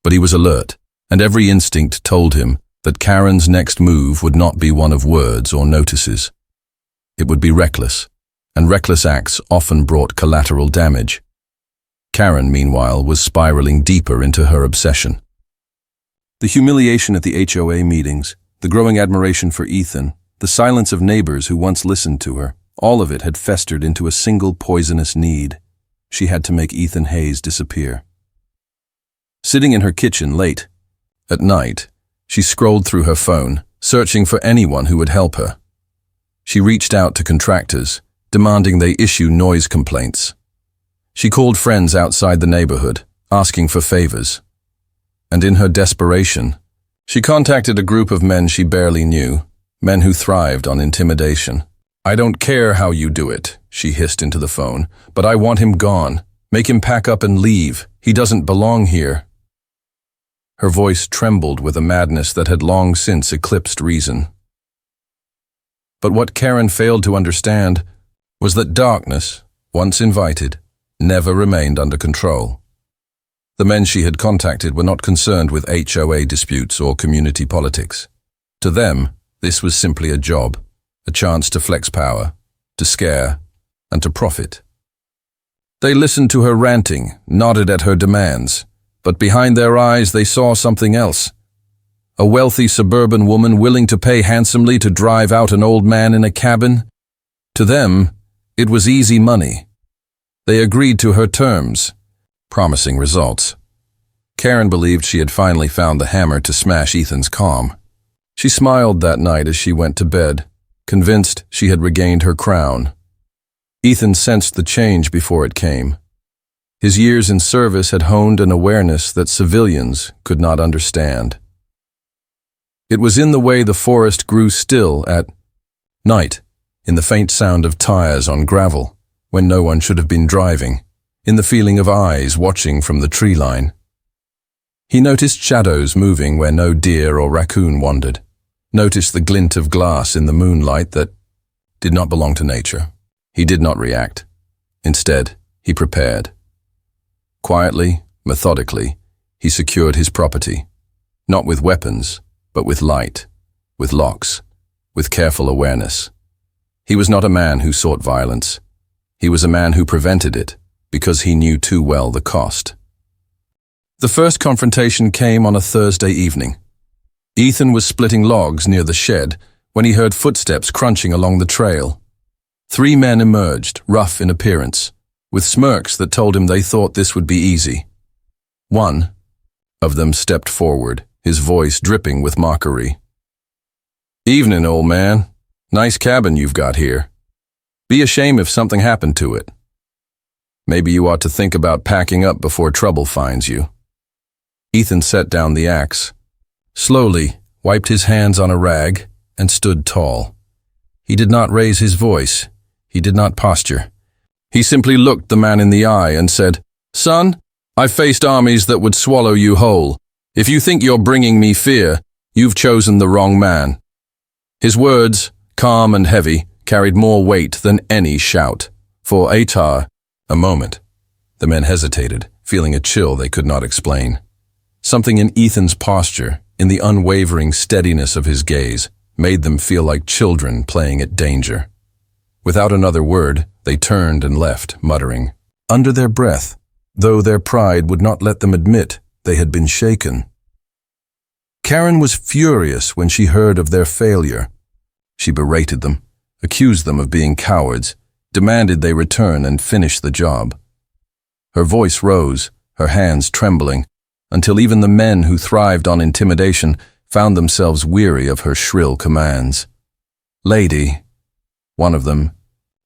But he was alert, and every instinct told him that Karen's next move would not be one of words or notices. It would be reckless, and reckless acts often brought collateral damage. Karen, meanwhile, was spiraling deeper into her obsession. The humiliation at the HOA meetings, the growing admiration for Ethan, the silence of neighbors who once listened to her, all of it had festered into a single poisonous need. She had to make Ethan Hayes disappear. Sitting in her kitchen late at night, she scrolled through her phone, searching for anyone who would help her. She reached out to contractors, demanding they issue noise complaints. She called friends outside the neighborhood, asking for favors. And in her desperation, she contacted a group of men she barely knew, men who thrived on intimidation. "I don't care how you do it," she hissed into the phone, "but I want him gone. Make him pack up and leave. He doesn't belong here." Her voice trembled with a madness that had long since eclipsed reason. But what Karen failed to understand was that darkness, once invited, never remained under control. The men she had contacted were not concerned with HOA disputes or community politics. To them, this was simply a job, a chance to flex power, to scare, and to profit. They listened to her ranting, nodded at her demands, but behind their eyes they saw something else. A wealthy suburban woman willing to pay handsomely to drive out an old man in a cabin? To them, it was easy money. They agreed to her terms, promising results. Karen believed she had finally found the hammer to smash Ethan's calm. She smiled that night as she went to bed, convinced she had regained her crown. Ethan sensed the change before it came. His years in service had honed an awareness that civilians could not understand. It was in the way the forest grew still at night, in the faint sound of tires on gravel, when no one should have been driving, in the feeling of eyes watching from the tree line. He noticed shadows moving where no deer or raccoon wandered, noticed the glint of glass in the moonlight that did not belong to nature. He did not react. Instead, he prepared. Quietly, methodically, he secured his property, not with weapons, but with light, with locks, with careful awareness. He was not a man who sought violence. He was a man who prevented it, because he knew too well the cost. The first confrontation came on a Thursday evening. Ethan was splitting logs near the shed when he heard footsteps crunching along the trail. 3 men emerged, rough in appearance, with smirks that told him they thought this would be easy. One of them stepped forward, his voice dripping with mockery. "Evening, old man. Nice cabin you've got here. Be a shame if something happened to it. Maybe you ought to think about packing up before trouble finds you." Ethan set down the axe, slowly wiped his hands on a rag, and stood tall. He did not raise his voice. He did not posture. He simply looked the man in the eye and said, "Son, I've faced armies that would swallow you whole. If you think you're bringing me fear, you've chosen the wrong man." His words, calm and heavy, carried more weight than any shout. For a moment. The men hesitated, feeling a chill they could not explain. Something in Ethan's posture, in the unwavering steadiness of his gaze, made them feel like children playing at danger. Without another word, they turned and left, muttering, under their breath, though their pride would not let them admit they had been shaken. Karen was furious when she heard of their failure. She berated them, accused them of being cowards, demanded they return and finish the job. Her voice rose, her hands trembling, until even the men who thrived on intimidation found themselves weary of her shrill commands. "Lady," one of them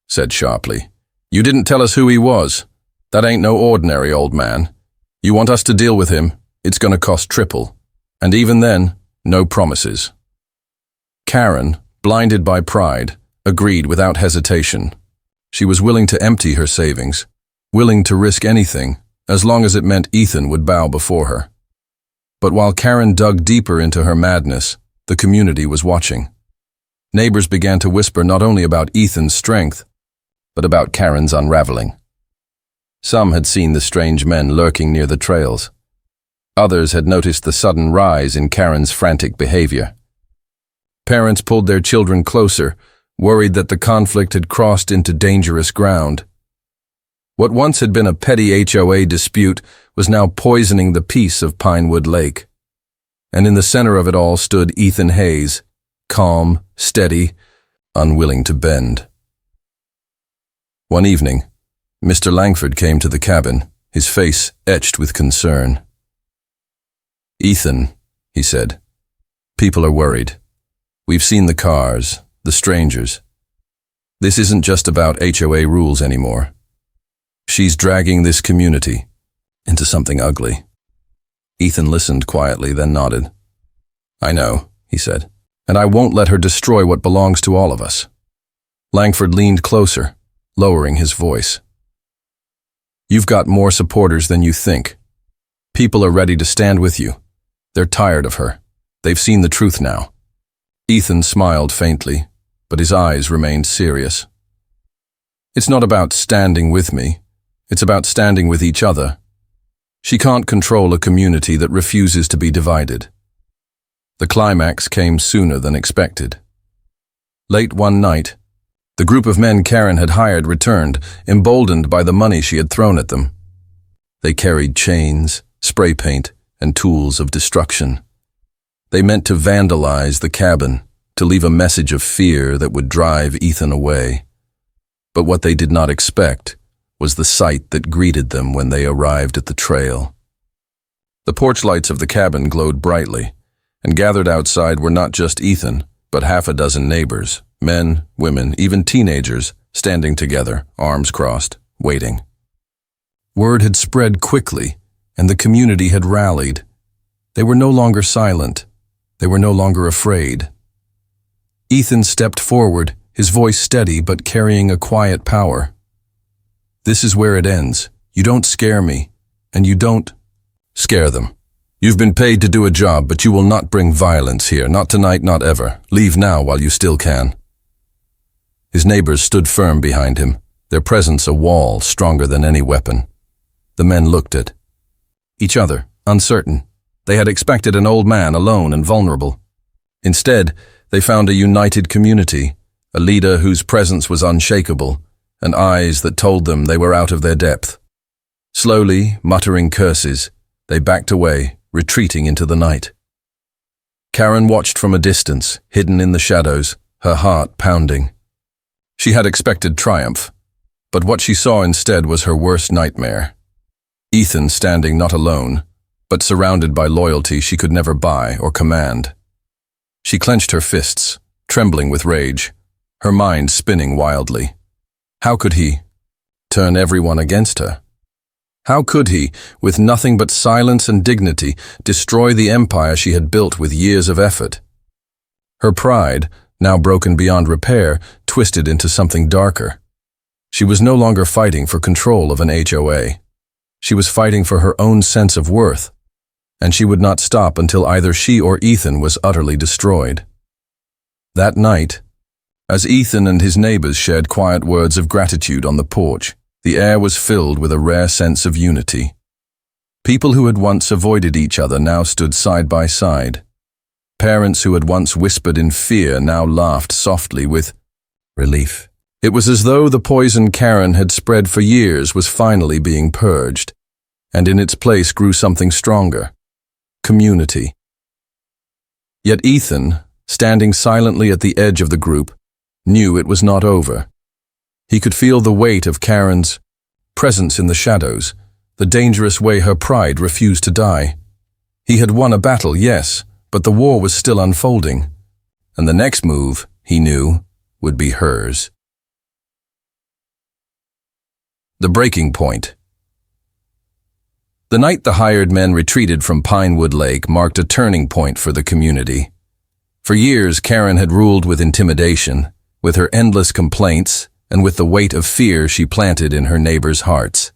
said sharply, "you didn't tell us who he was. That ain't no ordinary old man. You want us to deal with him, it's gonna cost triple. And even then, no promises." Karen, blinded by pride, agreed without hesitation. She was willing to empty her savings, willing to risk anything, as long as it meant Ethan would bow before her. But while Karen dug deeper into her madness, the community was watching. Neighbors began to whisper not only about Ethan's strength, but about Karen's unraveling. Some had seen the strange men lurking near the trails. Others had noticed the sudden rise in Karen's frantic behavior. Parents pulled their children closer, worried that the conflict had crossed into dangerous ground. What once had been a petty HOA dispute was now poisoning the peace of Pinewood Lake. And in the center of it all stood Ethan Hayes, calm, steady, unwilling to bend. One evening, Mr. Langford came to the cabin, his face etched with concern. "Ethan," he said, "people are worried. We've seen the cars, the strangers. This isn't just about HOA rules anymore. She's dragging this community into something ugly." Ethan listened quietly, then nodded. "I know," he said, "and I won't let her destroy what belongs to all of us." Langford leaned closer, lowering his voice. "You've got more supporters than you think. People are ready to stand with you. They're tired of her. They've seen the truth now." Ethan smiled faintly, but his eyes remained serious. "It's not about standing with me. It's about standing with each other. She can't control a community that refuses to be divided." The climax came sooner than expected. Late one night, the group of men Karen had hired returned, emboldened by the money she had thrown at them. They carried chains, spray paint, and tools of destruction. They meant to vandalize the cabin, to leave a message of fear that would drive Ethan away. But what they did not expect was the sight that greeted them when they arrived at the trail. The porch lights of the cabin glowed brightly, and gathered outside were not just Ethan, but half a dozen neighbors, men, women, even teenagers, standing together, arms crossed, waiting. Word had spread quickly, and the community had rallied. They were no longer silent. They were no longer afraid. Ethan stepped forward, his voice steady but carrying a quiet power. "This is where it ends. You don't scare me, and you don't scare them. You've been paid to do a job, but you will not bring violence here, not tonight, not ever. Leave now while you still can." His neighbors stood firm behind him, their presence a wall stronger than any weapon. The men looked at each other, uncertain. They had expected an old man, alone and vulnerable. Instead, they found a united community, a leader whose presence was unshakable, and eyes that told them they were out of their depth. Slowly, muttering curses, they backed away, retreating into the night. Karen watched from a distance, hidden in the shadows, her heart pounding. She had expected triumph, but what she saw instead was her worst nightmare. Ethan standing not alone, but surrounded by loyalty she could never buy or command. She clenched her fists, trembling with rage, her mind spinning wildly. How could he turn everyone against her? How could he, with nothing but silence and dignity, destroy the empire she had built with years of effort? Her pride, now broken beyond repair, twisted into something darker. She was no longer fighting for control of an HOA. She was fighting for her own sense of worth, and she would not stop until either she or Ethan was utterly destroyed. That night, as Ethan and his neighbors shared quiet words of gratitude on the porch, the air was filled with a rare sense of unity. People who had once avoided each other now stood side by side. Parents who had once whispered in fear now laughed softly with relief. It was as though the poison Karen had spread for years was finally being purged, and in its place grew something stronger: community. Yet Ethan, standing silently at the edge of the group, knew it was not over. He could feel the weight of Karen's presence in the shadows, the dangerous way her pride refused to die. He had won a battle, yes, but the war was still unfolding, and the next move, he knew, would be hers. The breaking point. The night the hired men retreated from Pinewood Lake marked a turning point for the community. For years, Karen had ruled with intimidation, with her endless complaints, and with the weight of fear she planted in her neighbors' hearts.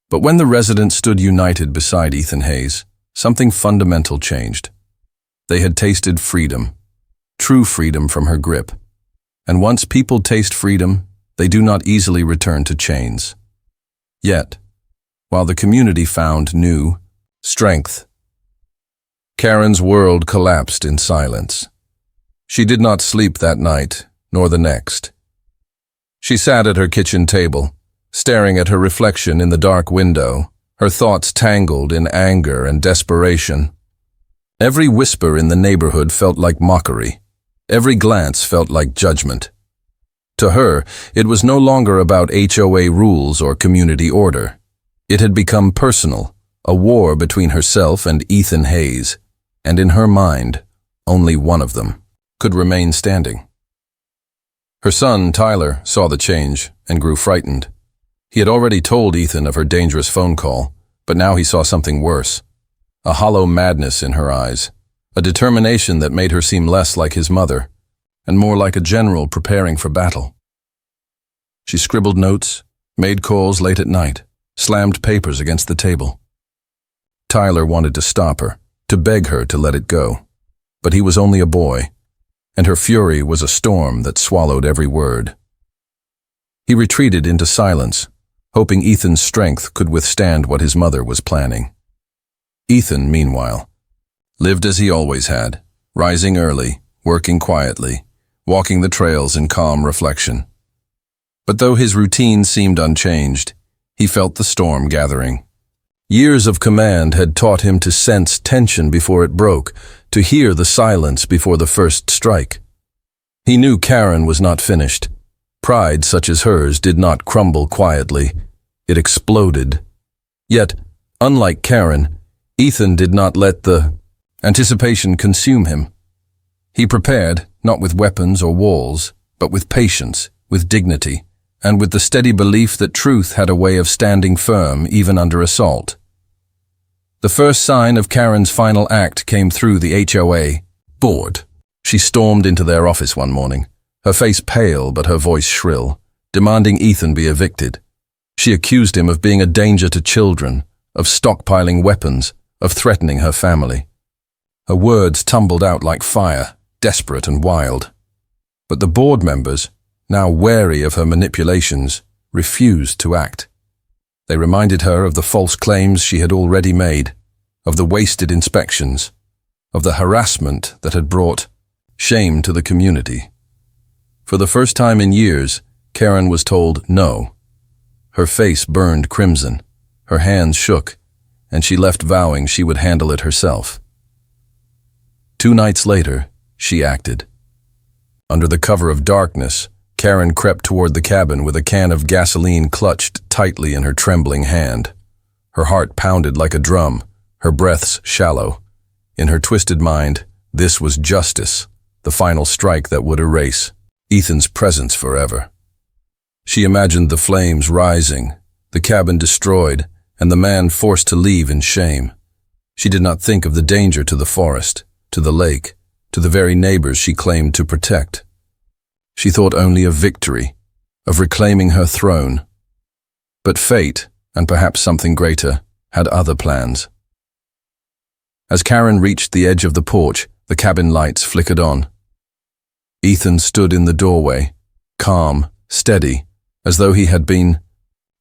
But when the residents stood united beside Ethan Hayes, something fundamental changed. They had tasted freedom, true freedom from her grip. And once people taste freedom, they do not easily return to chains. Yet, while the community found new strength, Karen's world collapsed in silence. She did not sleep that night, nor the next. She sat at her kitchen table, staring at her reflection in the dark window, her thoughts tangled in anger and desperation. Every whisper in the neighborhood felt like mockery. Every glance felt like judgment. To her, it was no longer about HOA rules or community order. It had become personal, a war between herself and Ethan Hayes, and in her mind, only one of them could remain standing. Her son, Tyler, saw the change and grew frightened. He had already told Ethan of her dangerous phone call, but now he saw something worse. A hollow madness in her eyes, a determination that made her seem less like his mother, and more like a general preparing for battle. She scribbled notes, made calls late at night, slammed papers against the table. Tyler wanted to stop her, to beg her to let it go, but he was only a boy, and her fury was a storm that swallowed every word. He retreated into silence, hoping Ethan's strength could withstand what his mother was planning. Ethan, meanwhile, lived as he always had, rising early, working quietly, walking the trails in calm reflection. But though his routine seemed unchanged, he felt the storm gathering. Years of command had taught him to sense tension before it broke, to hear the silence before the first strike. He knew Karen was not finished. Pride such as hers did not crumble quietly. It exploded. Yet, unlike Karen, Ethan did not let the anticipation consume him. He prepared, not with weapons or walls, but with patience, with dignity, and with the steady belief that truth had a way of standing firm even under assault. The first sign of Karen's final act came through the HOA board. She stormed into their office one morning, her face pale but her voice shrill, demanding Ethan be evicted. She accused him of being a danger to children, of stockpiling weapons, of threatening her family. Her words tumbled out like fire, desperate and wild. But the board members, now wary of her manipulations, refused to act. They reminded her of the false claims she had already made, of the wasted inspections, of the harassment that had brought shame to the community. For the first time in years, Karen was told no. Her face burned crimson, her hands shook, and she left vowing she would handle it herself. 2 nights later, she acted. Under the cover of darkness, Karen crept toward the cabin with a can of gasoline clutched tightly in her trembling hand. Her heart pounded like a drum, her breaths shallow. In her twisted mind, this was justice, the final strike that would erase Ethan's presence forever. She imagined the flames rising, the cabin destroyed, and the man forced to leave in shame. She did not think of the danger to the forest, to the lake, to the very neighbors she claimed to protect. She thought only of victory, of reclaiming her throne. But fate, and perhaps something greater, had other plans. As Karen reached the edge of the porch, the cabin lights flickered on. Ethan stood in the doorway, calm, steady, as though he had been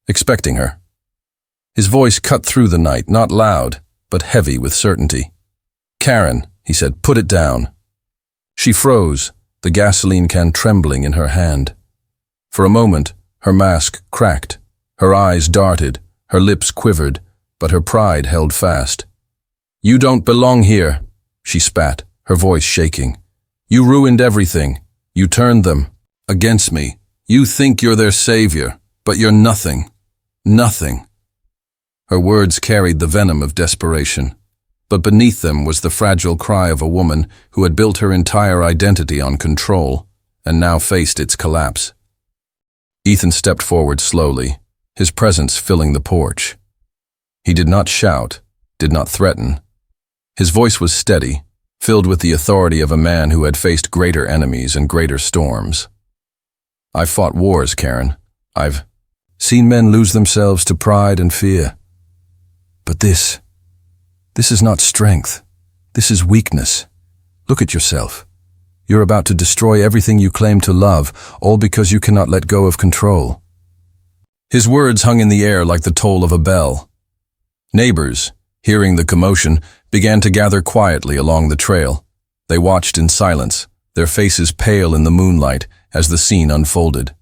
expecting her. His voice cut through the night, not loud, but heavy with certainty. "Karen," he said, "put it down." She froze, the gasoline can trembling in her hand. For a moment, her mask cracked, her eyes darted, her lips quivered, but her pride held fast. "You don't belong here," she spat, her voice shaking. "You ruined everything. You turned them against me. You think you're their savior, but you're nothing. Nothing." Her words carried the venom of desperation, but beneath them was the fragile cry of a woman who had built her entire identity on control and now faced its collapse. Ethan stepped forward slowly, his presence filling the porch. He did not shout, did not threaten. His voice was steady, filled with the authority of a man who had faced greater enemies and greater storms. "I've fought wars, Karen. I've seen men lose themselves to pride and fear. But this is not strength. This is weakness. Look at yourself. You're about to destroy everything you claim to love, all because you cannot let go of control." His words hung in the air like the toll of a bell. Neighbors, hearing the commotion, began to gather quietly along the trail. They watched in silence, their faces pale in the moonlight as the scene unfolded.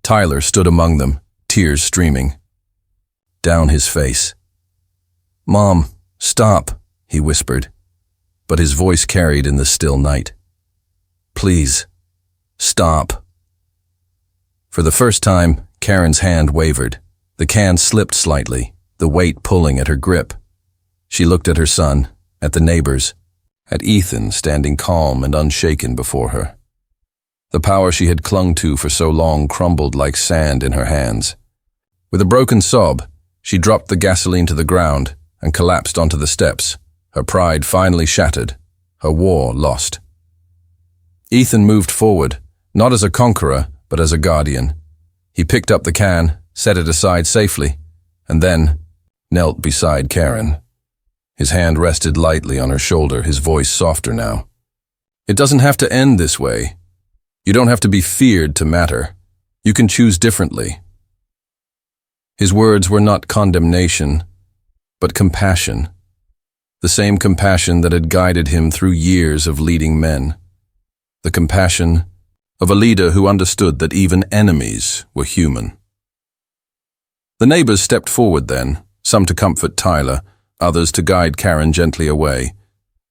Tyler stood among them, tears streaming down his face. "Mom, stop," he whispered, but his voice carried in the still night. "Please, stop." For the first time, Karen's hand wavered. The can slipped slightly, the weight pulling at her grip. She looked at her son, at the neighbors, at Ethan standing calm and unshaken before her. The power she had clung to for so long crumbled like sand in her hands. With a broken sob, she dropped the gasoline to the ground and collapsed onto the steps, her pride finally shattered, her war lost. Ethan moved forward, not as a conqueror, but as a guardian. He picked up the can, set it aside safely, and then knelt beside Karen. His hand rested lightly on her shoulder, his voice softer now. "It doesn't have to end this way. You don't have to be feared to matter. You can choose differently." His words were not condemnation, but compassion. The same compassion that had guided him through years of leading men. The compassion of a leader who understood that even enemies were human. The neighbors stepped forward then, some to comfort Tyler, others to guide Karen gently away.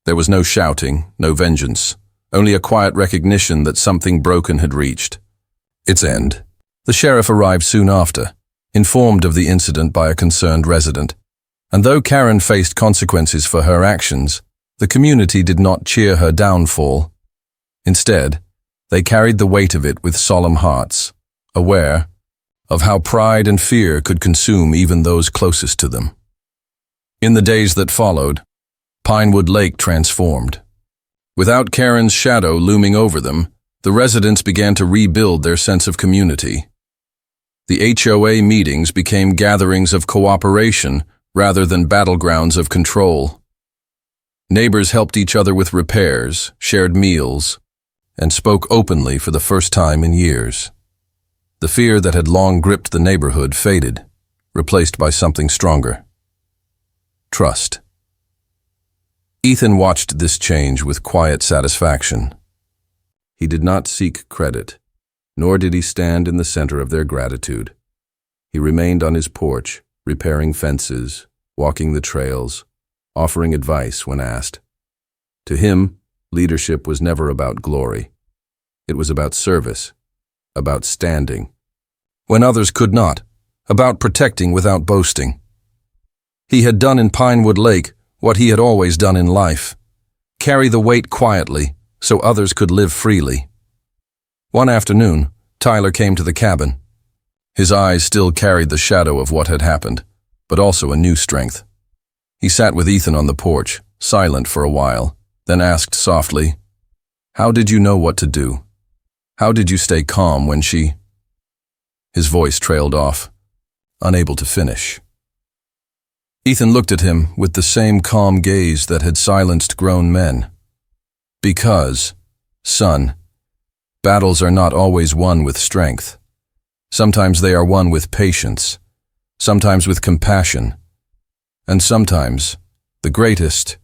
There was no shouting, no vengeance, only a quiet recognition that something broken had reached its end. The sheriff arrived soon after, informed of the incident by a concerned resident. And though Karen faced consequences for her actions, the community did not cheer her downfall. Instead, they carried the weight of it with solemn hearts, aware of how pride and fear could consume even those closest to them. In the days that followed, Pinewood Lake transformed. Without Karen's shadow looming over them, the residents began to rebuild their sense of community. The HOA meetings became gatherings of cooperation rather than battlegrounds of control. Neighbors helped each other with repairs, shared meals, and spoke openly for the first time in years. The fear that had long gripped the neighborhood faded, replaced by something stronger: trust. Ethan watched this change with quiet satisfaction. He did not seek credit, nor did he stand in the center of their gratitude. He remained on his porch, repairing fences, walking the trails, offering advice when asked. To him, leadership was never about glory. It was about service, about standing when others could not, about protecting without boasting. He had done in Pinewood Lake what he had always done in life: carry the weight quietly so others could live freely. One afternoon, Tyler came to the cabin. His eyes still carried the shadow of what had happened, but also a new strength. He sat with Ethan on the porch, silent for a while, then asked softly, "How did you know what to do? How did you stay calm when she—" His voice trailed off, unable to finish. Ethan looked at him with the same calm gaze that had silenced grown men. "Because, son, battles are not always won with strength. Sometimes they are won with patience, sometimes with compassion, and sometimes, the greatest,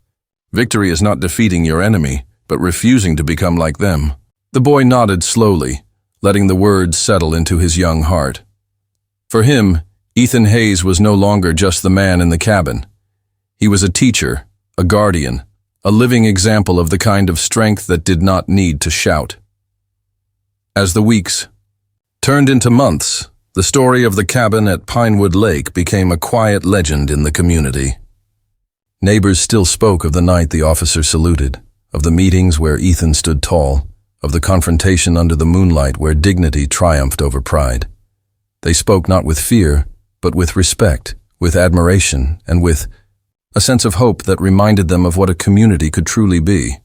victory is not defeating your enemy, but refusing to become like them." The boy nodded slowly, letting the words settle into his young heart. For him, Ethan Hayes was no longer just the man in the cabin. He was a teacher, a guardian, a living example of the kind of strength that did not need to shout. As the weeks turned into months, the story of the cabin at Pinewood Lake became a quiet legend in the community. Neighbors still spoke of the night the officer saluted, of the meetings where Ethan stood tall, of the confrontation under the moonlight where dignity triumphed over pride. They spoke not with fear, but with respect, with admiration, and with a sense of hope that reminded them of what a community could truly be.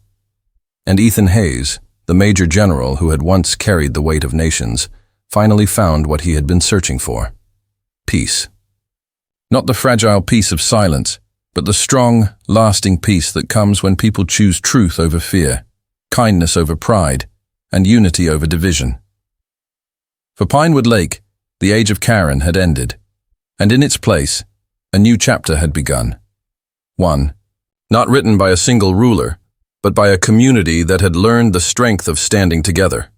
And Ethan Hayes, the Major General who had once carried the weight of nations, finally found what he had been searching for: peace. Not the fragile peace of silence, but the strong, lasting peace that comes when people choose truth over fear, kindness over pride, and unity over division. For Pinewood Lake, the age of Karen had ended, and in its place, a new chapter had begun. One, not written by a single ruler, but by a community that had learned the strength of standing together.